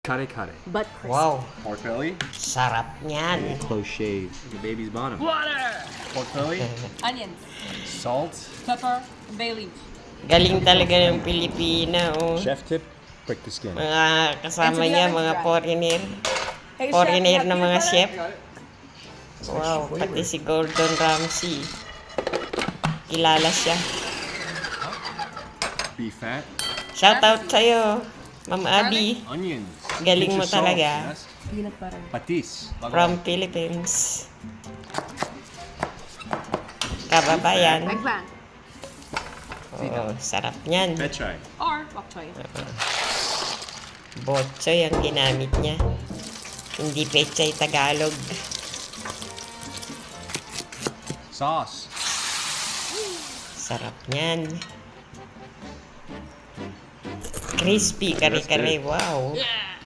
Kare kare. But crispy. Wow, Pork belly. sarap niyan. Close shave. Like a baby's bottom. Pork belly. Onions, Salt. pepper, and bay leaf. Galing talaga ng Pilipina, oh. Chef tip. Prick the skin. Mga kasama niya, mga foreigner. Hey, Foreigner chef, na you mga have chef. peanut Wow, pati si Gordon Ramsay. Kilala siya. Beef fat. Shout out sa'yo, Ma'am Abby. Onions. Galing Pinch mo of salt, talaga. yes? peanut butter. Patis. From Philippines. Kababayan. Eggplant. Oh, sarap niyan. Pechay. Or bok choy. Botchoy ang ginamit niya. Hindi pechay Tagalog. Sauce. Sarap niyan. Crispy kare-kare. Wow.